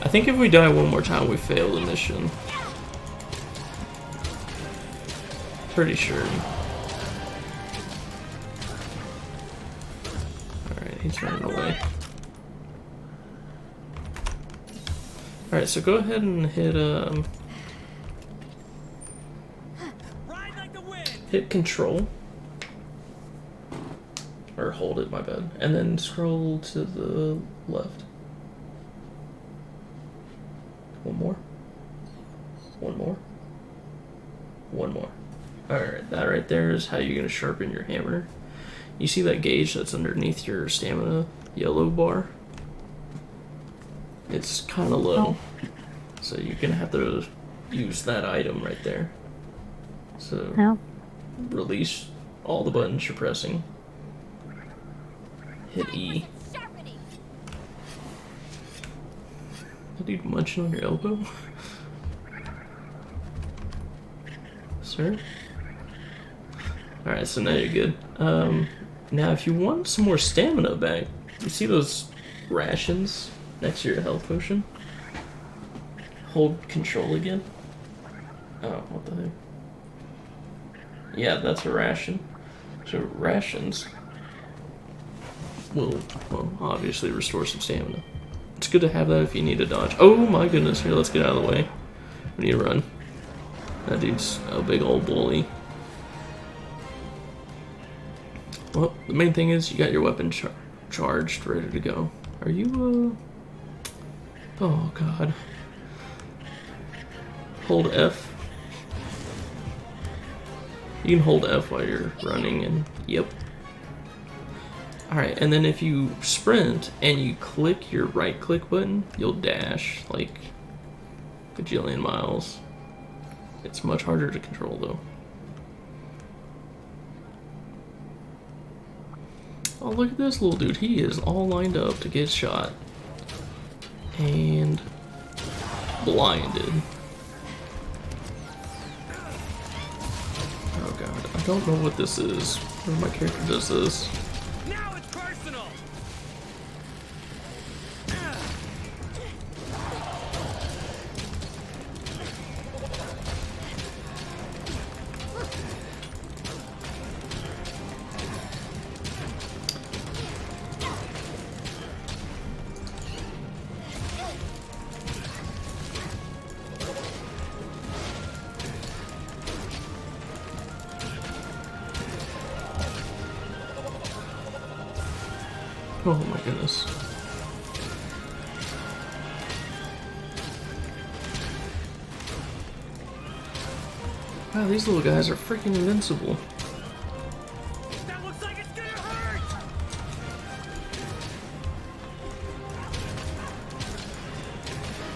I think if we die one more time, we fail the mission. Pretty sure. Alright, he's running away. Alright, so go ahead and hit Ride like the wind! hit control. Or hold it, my bad. And then scroll to the left. One more. One more. One more. Alright, that right there is how you're going to sharpen your hammer. You see that gauge that's underneath your stamina yellow bar? It's kind of low. So you're going to have to use that item right there. So now. release all the buttons you're pressing. Hit E. Sharpening. That dude munching on your elbow? Sir? Alright, so now you're good. Now if you want some more stamina back, you see those rations next to your health potion? Hold control again. Oh, what the heck? Yeah, that's a ration. So rations will, well, obviously restore some stamina. It's good to have that if you need to dodge. Oh my goodness, here, let's get out of the way. We need to run. That dude's a big old bully. Well, the main thing is you got your weapon charged, ready to go. Are you, oh god. Hold F. You can hold F while you're running and, yep. Alright, and then if you sprint and you click your right click button, you'll dash like a bajillion miles. It's much harder to control though. Oh, look at this little dude. He is all lined up to get shot. And blinded. Oh god, I don't know what this is. Where my character does this. Now it's personal! Oh my goodness. Wow, these little guys are freaking invincible. That looks like it's gonna hurt!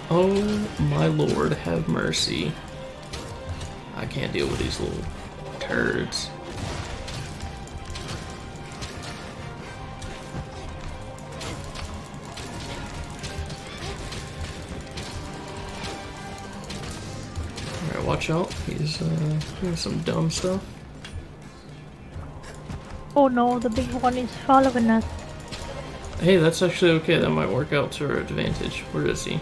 Oh my lord, have mercy. I can't deal with these little turds. Alright, watch out. He's doing some dumb stuff. Oh no, the big one is following us. Hey, that's actually okay. That might work out to our advantage. Where is he?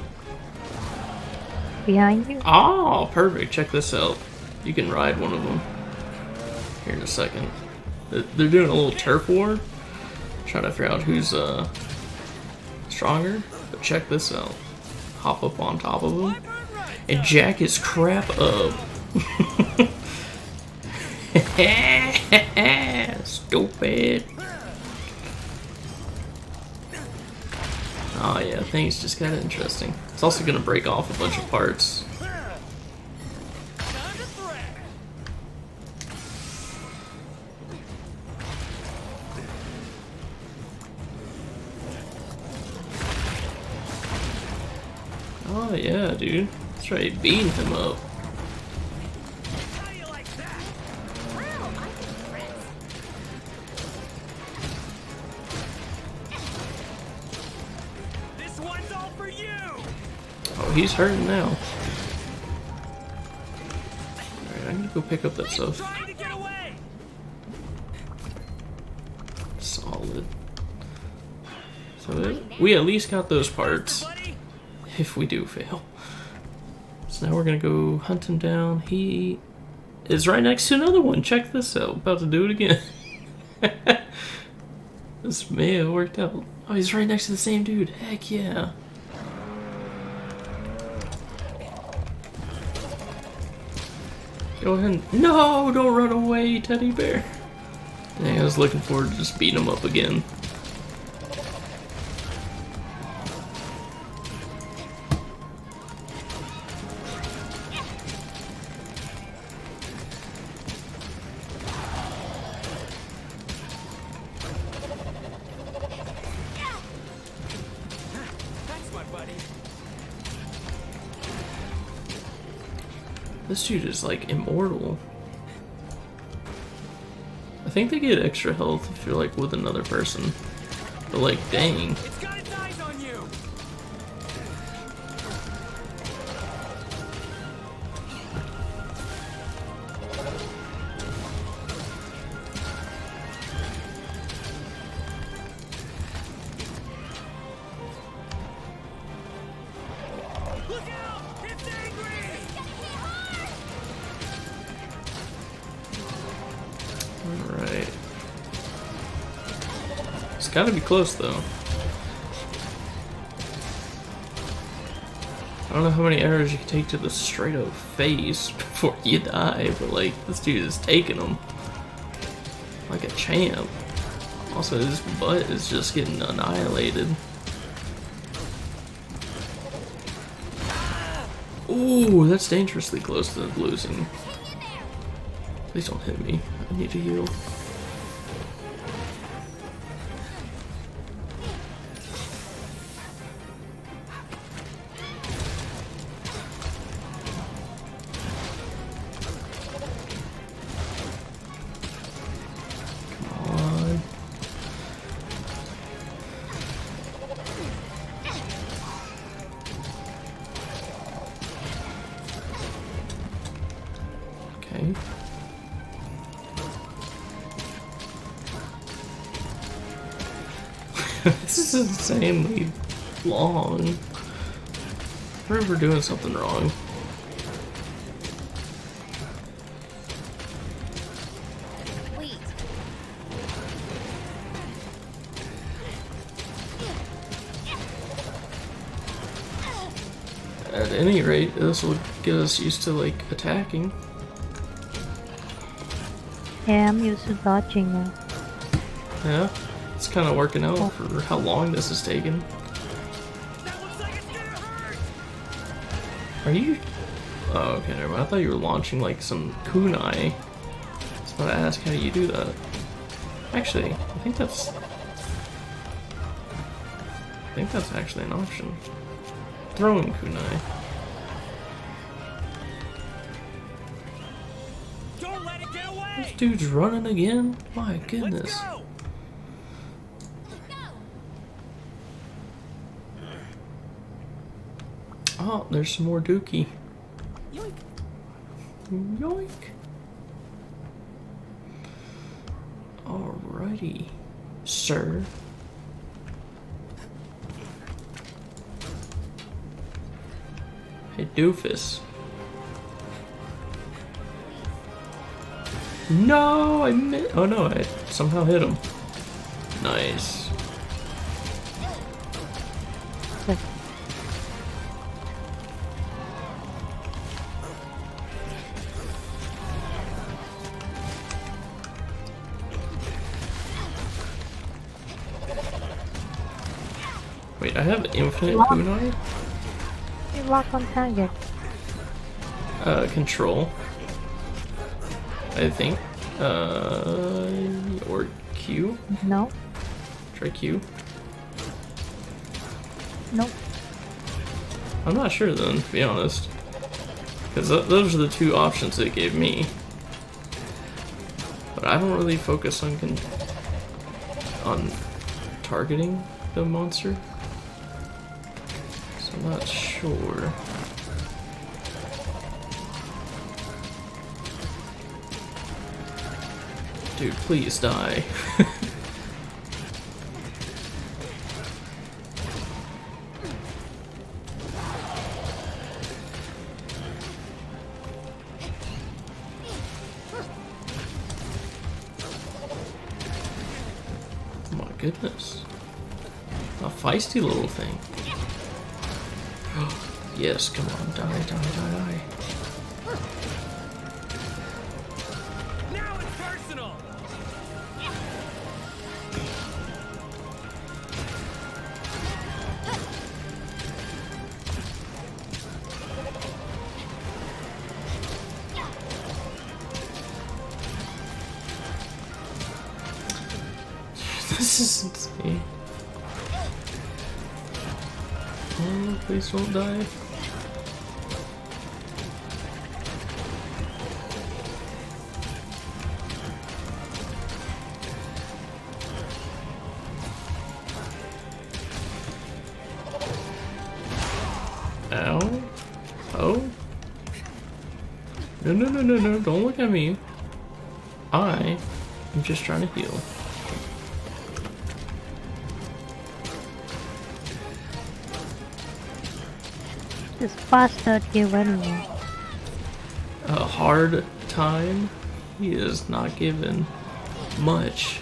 Behind you. Oh, perfect. Check this out. You can ride one of them here in a second. They're doing a little turf war. Trying to figure out who's stronger. But check this out. Hop up on top of him and jack his crap up. Stupid. Oh yeah, things just got interesting. It's also gonna break off a bunch of parts. Time to threat! Oh yeah, dude. That's right, beating him up. How do you like that? Wow, I'm impressed. This one's all for you! Oh, he's hurting now. Alright, I'm gonna go pick up that stuff. Trying to get away! Solid. So we at least got those parts. Buddy! If we do fail. So now we're gonna go hunt him down. He is right next to another one. Check this out. About to do it again. This may have worked out. Oh, he's right next to the same dude. Heck yeah. Go ahead. No, don't run away, teddy bear. Dang, I was looking forward to just beating him up again. Thanks, my buddy. This dude is like immortal. I think they get extra health if you're like with another person. But like, dang. It's got its eyes on you! Look out! It's angry! Alright. It's gotta be close though. I don't know how many arrows you can take to the straight up face before you die, but like, this dude is taking them like a champ. Also, his butt is just getting annihilated. Ooh, that's dangerously close to losing. Please don't hit me. I need to heal. Come on. Okay. This is insanely long. I remember doing something wrong. Wait. At any rate, this will get us used to like attacking. Yeah, I'm used to dodging now. Yeah. It's kind of working out for how long this is taking. That looks like it's gonna hurt! Are you? Oh, okay, never mind. I thought you were launching like some kunai. I was about to ask how you do that. Actually, I think that's actually an option. Throwing kunai. Don't let it get away! This dude's running again? My goodness. Let's go! Oh, there's some more dookie. Yoink. Yoink. Alrighty, sir. Hey, doofus. No, I missed. Oh no, I somehow hit him. Nice. Wait, I have infinite Lock. kunai? You lock on target. Control. I think. Or Q? No, Try Q. nope. I'm not sure then, to be honest. Because those are the two options it gave me. But I don't really focus on targeting the monster. So I'm not sure. Dude, please die. My goodness. A feisty little thing. Yes, come on, die, die, die, die. Now it's personal! This is insane. Oh, please don't die. Ow. Oh. No, no, no, no, no. Don't look at me. I am just trying to heal. This bastard give anyway. A hard time? He is not given much.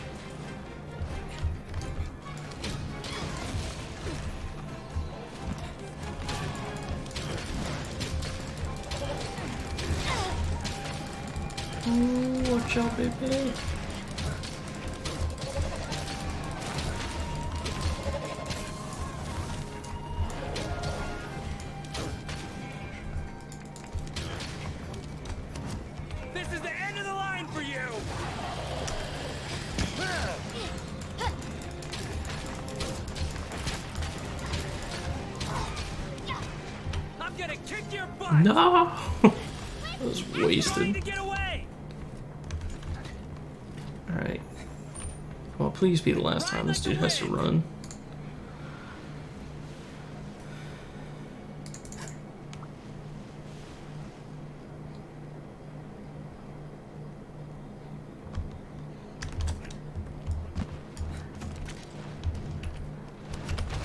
Oh, watch out, baby. This is the end of the line for you! I'm gonna kick your butt! No! That was Trying wasted. to get away! Alright. Well, please be the last time this dude has to run.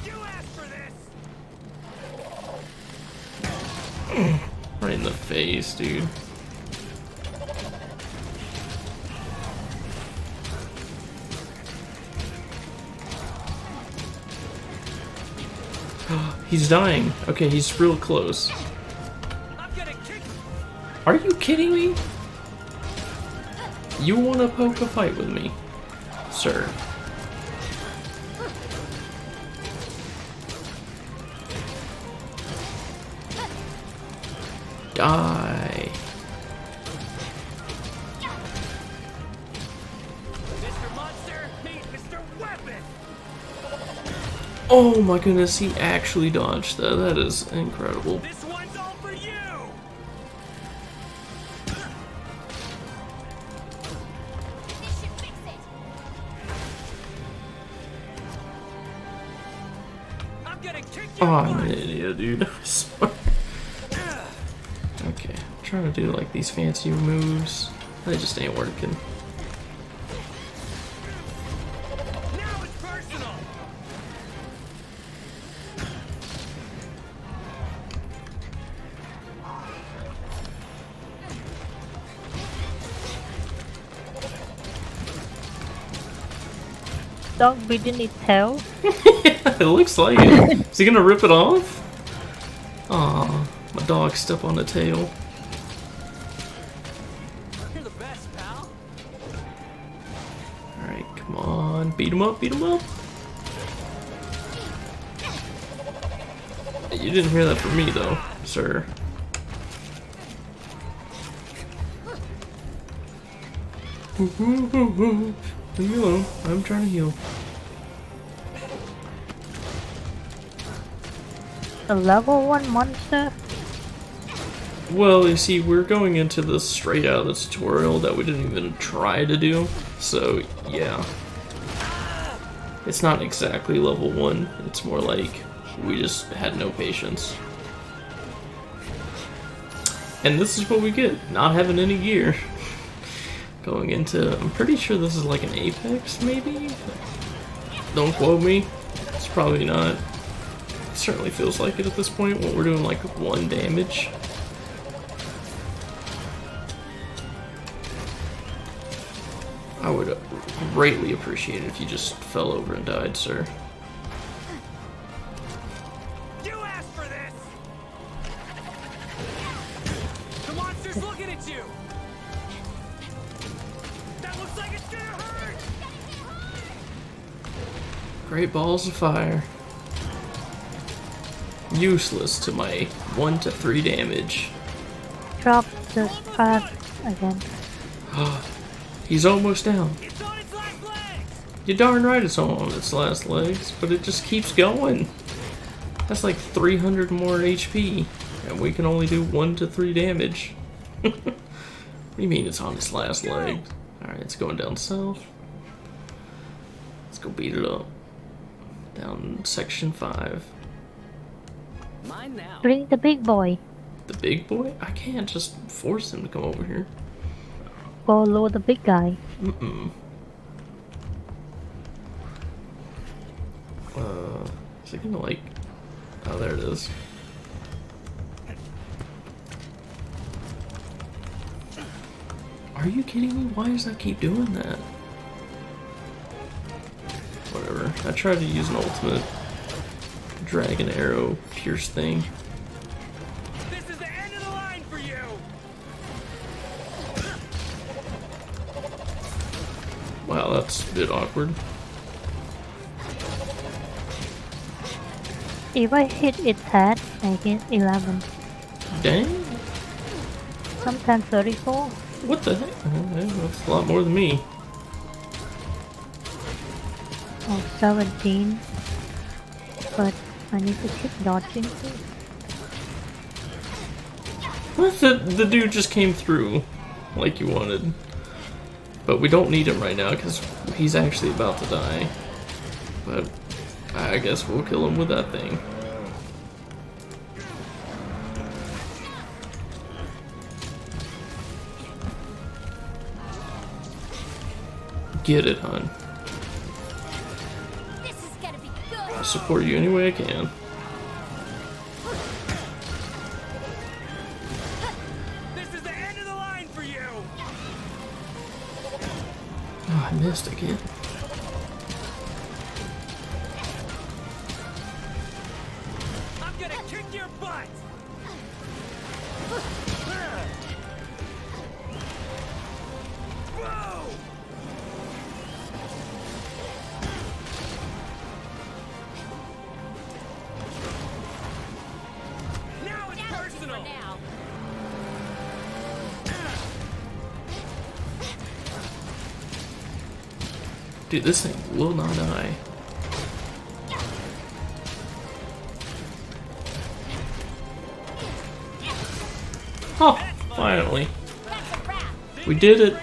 You asked for this! Right in the face, dude. He's dying. Okay, he's real close. I'm gonna kick... Are you kidding me? You want to poke a fight with me, sir? Die. Mr. Monster, meet Mr. Weapon! Oh my goodness, he actually dodged that. That is incredible. This one's all for you! This should fix it. I'm gonna kick Oh, your I'm butt! an idiot, dude. I swear. Okay, I'm trying to do like these fancy moves. They just ain't working. Now it's personal! Dog beating its tail. It looks like it. Is he gonna rip it off? Aw, my dog stepped on the tail. You're the best, pal! Alright, come on. Beat him up, beat him up. You didn't hear that from me, though, sir. Leave me alone. I'm trying to heal. A level 1 monster? Well, you see, we're going into this straight out of the tutorial that we didn't even try to do, so yeah. It's not exactly level 1, it's more like we just had no patience. And this is what we get, not having any gear. Going into, I'm pretty sure this is like an Apex, maybe? Don't quote me, it's probably not. It certainly feels like it at this point when we're doing like 1 damage. I would greatly appreciate it if you just fell over and died, sir. You asked for this! The monster's looking at you! That looks like it's gonna hurt! Great balls of fire. Useless to my 1 to 3 damage. Drop this path again. He's almost down. It's on its last legs! You're darn right it's on its last legs, but it just keeps going. That's like 300 more HP, and we can only do 1 to 3 damage. What do you mean it's on its last legs? Alright, it's going down south. Let's go beat it up. Down section 5. Mine now. Bring the big boy. The big boy? I can't just force him to come over here. Go lure the big guy. Mm-mm. Is it gonna like... Oh, there it is. Are you kidding me? Why does that keep doing that? Whatever. I tried to use an ultimate dragon arrow pierce thing. This is the end of the line for you! Wow, that's a bit awkward. If I hit its head, I get 11. Dang. Sometimes 34. What the heck? Okay, that's a lot more than me. Or 17. But I need to keep dodging too. What? The dude just came through like you wanted. But we don't need him right now because he's actually about to die. But I guess we'll kill him with that thing. Get it, hon. This is gonna be good. I'll support you any way I can. This is the end of the line for you! Oh, I missed again. I'm gonna kick your butt! Whoa! Now it's That'll do for personal! now. Dude, this thing will not die. Oh, finally. We did it.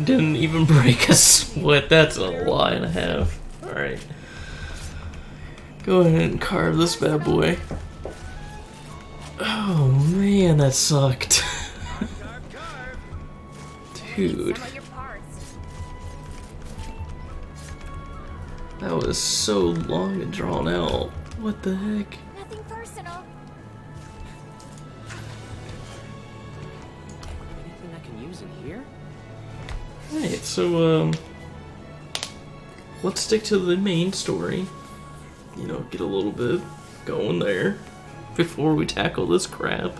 Didn't even break a sweat. That's a lie and a half. Alright. Go ahead and carve this bad boy. Oh man, that sucked. Dude. Some of your parts. That was so long and drawn out. What the heck? Nothing personal. Anything I can use in here? Alright, so, let's stick to the main story. You know, get a little bit going there before we tackle this crap.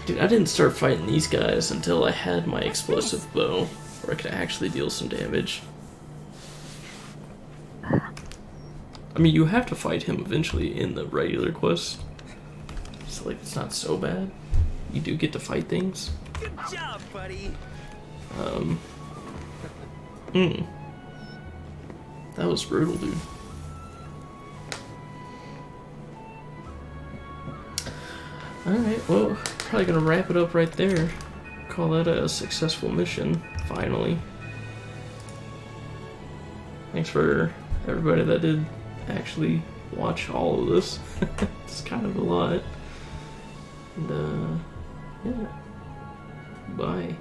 Dude, I didn't start fighting these guys until I had my explosive bow, where I could actually deal some damage. I mean, you have to fight him eventually in the regular quest, so like, it's not so bad. You do get to fight things. Good job, buddy. That was brutal, dude. Alright, well, probably gonna wrap it up right there. Call that a successful mission, finally. Thanks for everybody that did actually watch all of this. It's kind of a lot. And, yeah. Bye.